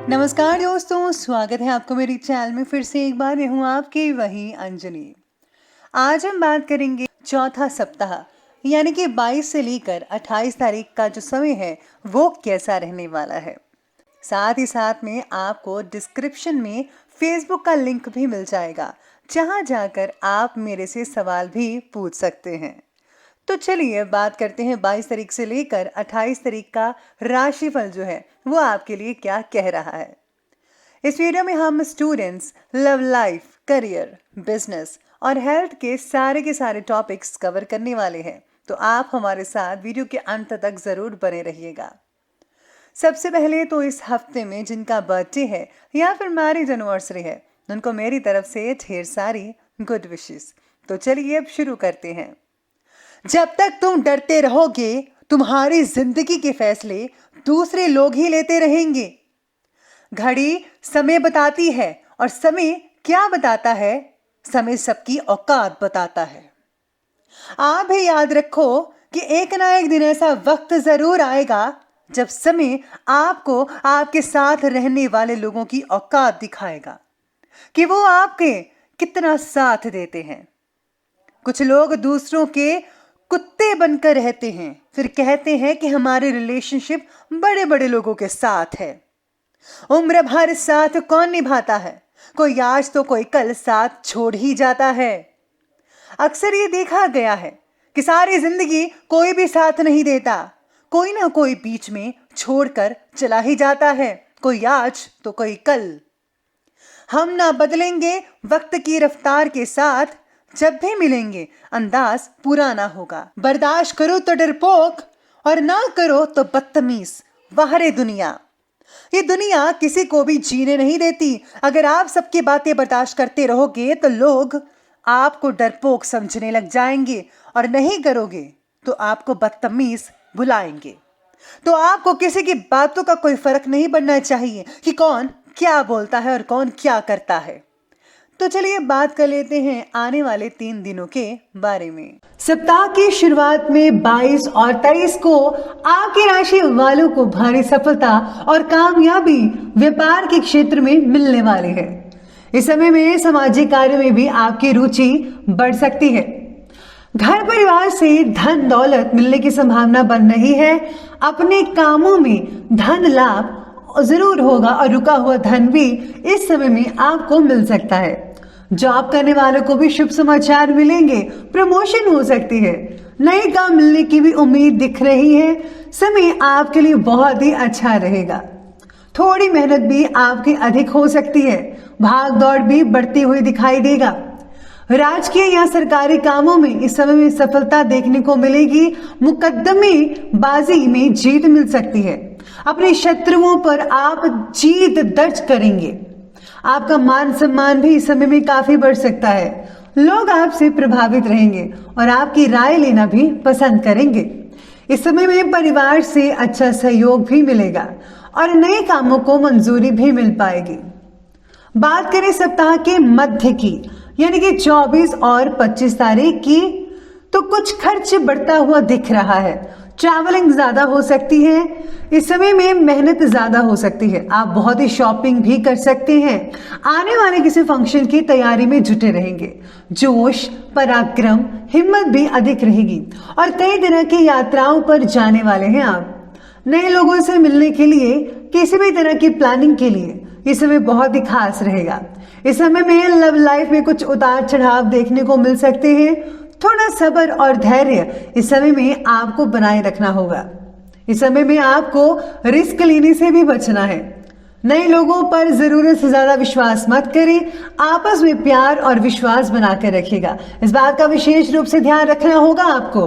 नमस्कार दोस्तों, स्वागत है आपको मेरी चैनल में। फिर से एक बार मैं हूँ आपकी वही अंजलि। आज हम बात करेंगे चौथा सप्ताह यानी कि 22 से लेकर 28 तारीख का जो समय है वो कैसा रहने वाला है। साथ ही साथ में आपको डिस्क्रिप्शन में फेसबुक का लिंक भी मिल जाएगा, जहाँ जाकर आप मेरे से सवाल भी पूछ सकते हैं। तो चलिए बात करते हैं 22 तारीख से लेकर 28 तारीख का राशिफल जो है वो आपके लिए क्या कह रहा है। इस वीडियो में हम students, love life, career, business और हेल्थ के सारे टॉपिक्स कवर करने वाले हैं, तो आप हमारे साथ वीडियो के अंत तक जरूर बने रहिएगा। सबसे पहले तो इस हफ्ते में जिनका बर्थडे है या फिर मैरिज एनिवर्सरी है, उनको मेरी तरफ से ढेर सारी गुड विशेस। तो चलिए अब शुरू करते हैं। जब तक तुम डरते रहोगे, तुम्हारी जिंदगी के फैसले दूसरे लोग ही लेते रहेंगे। घड़ी समय बताती है और समय क्या बताता है? समय सबकी औकात बताता है। आप भी याद रखो कि एक ना एक दिन ऐसा वक्त जरूर आएगा जब समय आपको आपके साथ रहने वाले लोगों की औकात दिखाएगा कि वो आपके कितना साथ देते हैं। कुछ लोग दूसरों के कुत्ते बनकर रहते हैं, फिर कहते हैं कि हमारे रिलेशनशिप बड़े बड़े लोगों के साथ है। उम्र भर साथ कौन निभाता है? कोई आज तो कोई कल साथ छोड़ ही जाता है। अक्सर ये देखा गया है कि सारी जिंदगी कोई भी साथ नहीं देता, कोई ना कोई बीच में छोड़कर चला ही जाता है, कोई आज तो कोई कल। हम ना बदलेंगे वक्त की रफ्तार के साथ, जब भी मिलेंगे अंदाज पुराना होगा। बर्दाश्त करो तो डरपोक और ना करो तो बदतमीज। बाहर दुनिया, ये दुनिया किसी को भी जीने नहीं देती। अगर आप सबकी बातें बर्दाश्त करते रहोगे तो लोग आपको डरपोक समझने लग जाएंगे और नहीं करोगे तो आपको बदतमीज बुलाएंगे। तो आपको किसी की बातों का कोई फर्क नहीं पड़ना चाहिए कि कौन क्या बोलता है और कौन क्या करता है। तो चलिए बात कर लेते हैं आने वाले 3 दिनों के बारे में। सप्ताह की शुरुआत में 22 और 23 को आपकी राशि वालों को भारी सफलता और कामयाबी व्यापार के क्षेत्र में मिलने वाली है। इस समय में सामाजिक कार्य में भी आपकी रुचि बढ़ सकती है। घर परिवार से धन दौलत मिलने की संभावना बन रही है। अपने कामों में धन लाभ जरूर होगा और रुका हुआ धन भी इस समय में आपको मिल सकता है। जॉब करने वालों को भी शुभ समाचार मिलेंगे, प्रमोशन हो सकती है, नए काम मिलने की भी उम्मीद दिख रही है। समय आपके लिए बहुत ही अच्छा रहेगा। थोड़ी मेहनत भी आपकी अधिक हो सकती है। भाग दौड़ भी बढ़ती हुई दिखाई देगा। राजकीय या सरकारी कामों में इस समय में सफलता देखने को मिलेगी। मुकदमे बाजी में जीत मिल सकती है। अपने शत्रुओं पर आप जीत दर्ज करेंगे। आपका मान सम्मान भी इस समय में काफी बढ़ सकता है। लोग आपसे प्रभावित रहेंगे और आपकी राय लेना भी पसंद करेंगे। इस समय में परिवार से अच्छा सहयोग भी मिलेगा और नए कामों को मंजूरी भी मिल पाएगी। बात करें सप्ताह के मध्य की यानी कि 24 और 25 तारीख की, तो कुछ खर्च बढ़ता हुआ दिख रहा है। ट्रैवलिंग ज्यादा हो सकती है। इस समय में मेहनत ज्यादा हो सकती है। आप बहुत ही शॉपिंग भी कर सकते हैं। आने वाले किसी फंक्शन की तैयारी में जुटे रहेंगे। जोश, पराक्रम, हिम्मत भी अधिक रहेगी और कई तरह की यात्राओं पर जाने वाले हैं आप। नए लोगों से मिलने के लिए, किसी भी तरह की प्लानिंग के लिए इस समय बहुत ही खास रहेगा। इस समय में लव लाइफ में कुछ उतार चढ़ाव देखने को मिल सकते हैं। थोड़ा सब्र और धैर्य इस समय में आपको बनाए रखना होगा। इस समय में आपको रिस्क लेने से भी बचना है। नए लोगों पर जरूरत से ज्यादा विश्वास मत करें। आपस में प्यार और विश्वास बनाकर रखिएगा। इस बात का विशेष रूप से ध्यान रखना होगा आपको।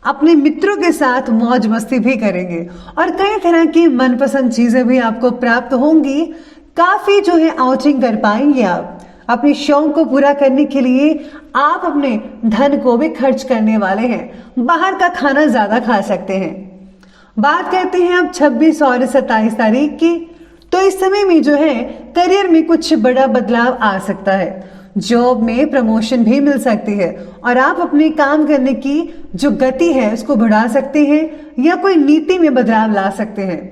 अपने मित्रों के साथ मौज मस्ती भी करेंगे और कई तरह की मनपसंद चीजें भी आपको प्राप्त होंगी। काफी जो है आउटिंग कर पाएंगे आप। अपने शौक को पूरा करने के लिए आप अपने धन को भी खर्च करने वाले हैं। बाहर का खाना ज्यादा खा सकते हैं। बात करते हैं अब 26 और 27 तारीख की, तो इस समय में जो है करियर में कुछ बड़ा बदलाव आ सकता है। जॉब में प्रमोशन भी मिल सकती है और आप अपने काम करने की जो गति है उसको बढ़ा सकते हैं या कोई नीति में बदलाव ला सकते हैं।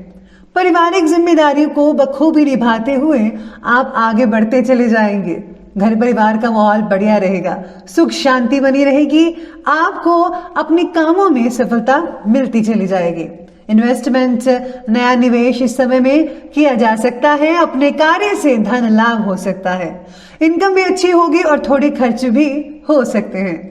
पारिवारिक जिम्मेदारियों को बखूबी निभाते हुए आप आगे बढ़ते चले जाएंगे। घर परिवार का माहौल बढ़िया रहेगा, सुख शांति बनी रहेगी, आपको अपने कामों में सफलता मिलती चली जाएगी। इन्वेस्टमेंट, नया निवेश इस समय में किया जा सकता है। अपने कार्य से धन लाभ हो सकता है, इनकम भी अच्छी होगी और थोड़े खर्च भी हो सकते हैं।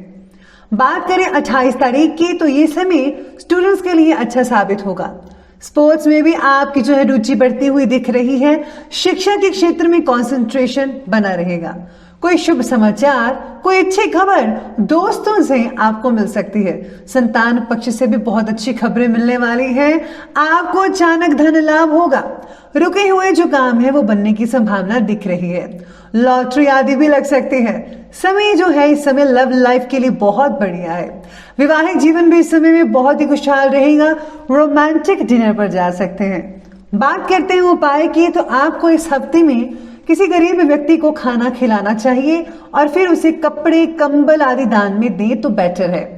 बात करें 28 तारीख की, तो ये समय स्टूडेंट्स के लिए अच्छा साबित होगा। स्पोर्ट्स में भी आपकी जो है रुचि बढ़ती हुई दिख रही है। शिक्षा के क्षेत्र में कंसंट्रेशन बना रहेगा। कोई शुभ समाचार, कोई अच्छी खबर दोस्तों से आपको मिल सकती है। संतान पक्ष से भी बहुत अच्छी खबरें मिलने वाली हैं। आपको अचानक धन लाभ होगा। रुके हुए जो काम है वो बनने की संभावना दिख रही है। लॉटरी आदि भी लग सकती है। समय जो है इस समय लव लाइफ के लिए बहुत बढ़िया है। विवाहिक जीवन भी इस समय में बहुत ही खुशहाल रहेगा। रोमांटिक डिनर पर जा सकते हैं। बात करते हैं उपाय की, तो आपको इस हफ्ते में किसी गरीब व्यक्ति को खाना खिलाना चाहिए और फिर उसे कपड़े, कंबल आदि दान में दें तो बेटर है।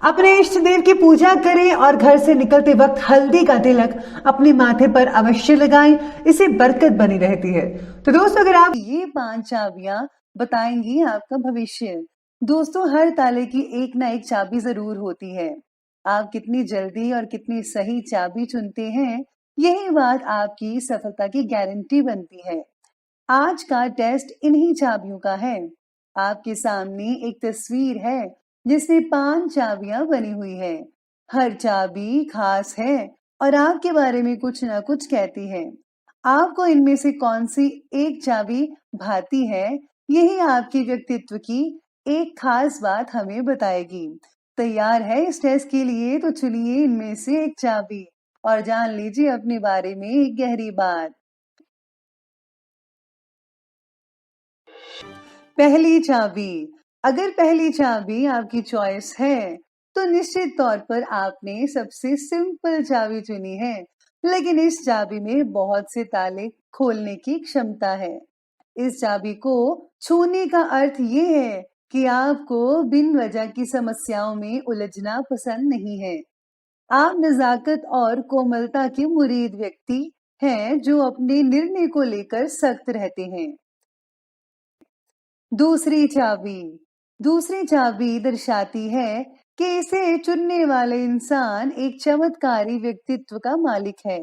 अपने इष्ट देव की पूजा करें और घर से निकलते वक्त हल्दी का तिलक अपने माथे पर अवश्य लगाएं, इससे बरकत बनी रहती है। तो दोस्तों, अगर आप ये 5 चाबियां बताएंगी आपका भविष्य। दोस्तों, हर ताले की एक ना एक चाबी जरूर होती है। आप कितनी जल्दी और कितनी सही चाबी चुनते हैं, यही बात आपकी सफलता की गारंटी बनती है। आज का टेस्ट इन्हीं चाबियों का है। आपके सामने एक तस्वीर है जिसमें 5 चाबियां बनी हुई है। हर चाबी खास है और आपके बारे में कुछ ना कुछ कहती है। आपको इनमें से कौन सी एक चाबी भाती है, यही आपके व्यक्तित्व की एक खास बात हमें बताएगी। तैयार है इस टेस्ट के लिए? तो चुनिए इनमें से एक चाबी और जान लीजिए अपने बारे में एक गहरी बात। पहली चाबी। अगर पहली चाबी आपकी चॉइस है तो निश्चित तौर पर आपने सबसे सिंपल चाबी चुनी है, लेकिन इस चाबी में बहुत से ताले खोलने की क्षमता है। इस चाबी को छूने का अर्थ ये है कि आपको बिन वजह की समस्याओं में उलझना पसंद नहीं है। आप नजाकत और कोमलता के मुरीद व्यक्ति हैं जो अपने निर्णय को लेकर सख्त रहते हैं। दूसरी चाबी। दूसरी चाबी दर्शाती है कि इसे चुनने वाले इंसान एक चमत्कारी व्यक्तित्व का मालिक है।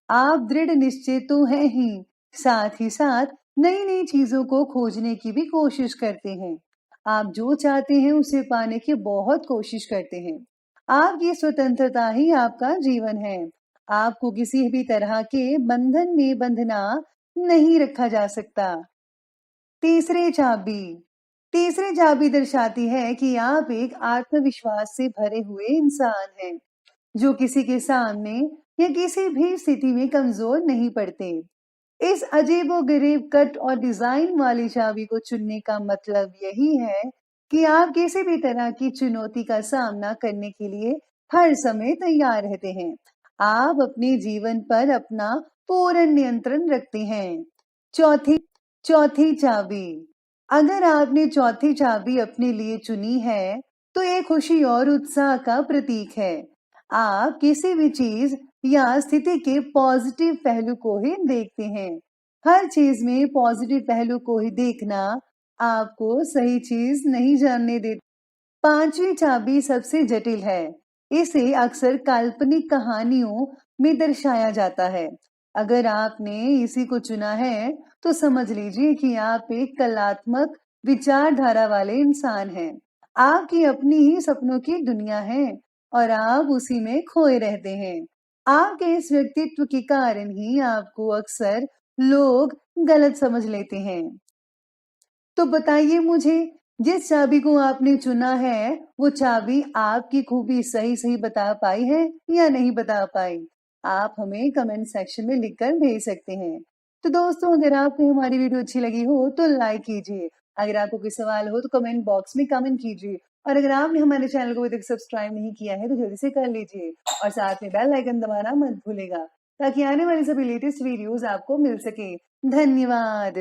आप दृढ़ निश्चय तो हैं ही, साथ ही साथ नई नई चीजों को खोजने की भी कोशिश करते हैं। आप जो चाहते हैं उसे पाने की बहुत कोशिश करते हैं। आपकी स्वतंत्रता ही आपका जीवन है। आपको किसी भी तरह के बंधन में बंधना नहीं रखा जा सकता। तीसरी चाबी। तीसरी चाबी दर्शाती है कि आप एक आत्मविश्वास से भरे हुए इंसान हैं, जो किसी के सामने या किसी भी स्थिति में कमजोर नहीं पड़ते। इस अजीबोगरीब कट और डिजाइन वाली चाबी को चुनने का मतलब यही है कि आप किसी भी तरह की चुनौती का सामना करने के लिए हर समय तैयार रहते हैं। आप अपने जीवन पर अपना पूर्ण नियंत्रण रखते हैं। चौथी चौथी चाबी। अगर आपने चौथी चाबी अपने लिए चुनी है तो ये खुशी और उत्साह का प्रतीक है। आप किसी भी चीज या स्थिति के पॉजिटिव पहलू को ही देखते हैं। हर चीज में पॉजिटिव पहलू को ही देखना आपको सही चीज नहीं जानने देता। पांचवी चाबी सबसे जटिल है। इसे अक्सर काल्पनिक कहानियों में दर्शाया जाता है। अगर आपने इसी को चुना है तो समझ लीजिए कि आप एक कलात्मक विचारधारा वाले इंसान हैं। आपकी अपनी ही सपनों की दुनिया है और आप उसी में खोए रहते हैं। आपके इस व्यक्तित्व के कारण ही आपको अक्सर लोग गलत समझ लेते हैं। तो बताइए मुझे, जिस चाबी को आपने चुना है वो चाबी आपकी खूबी सही सही बता पाई है या नहीं बता पाई? आप हमें कमेंट सेक्शन में लिखकर भेज सकते हैं। तो दोस्तों, अगर आपको हमारी वीडियो अच्छी लगी हो तो लाइक कीजिए। अगर आपको कोई सवाल हो तो कमेंट बॉक्स में कमेंट कीजिए और अगर आपने हमारे चैनल को अभी तक सब्सक्राइब नहीं किया है तो जल्दी से कर लीजिए और साथ में बेल आइकन दबाना मत भूलेगा ताकि आने वाली सभी लेटेस्ट वीडियोस आपको मिल सके। धन्यवाद।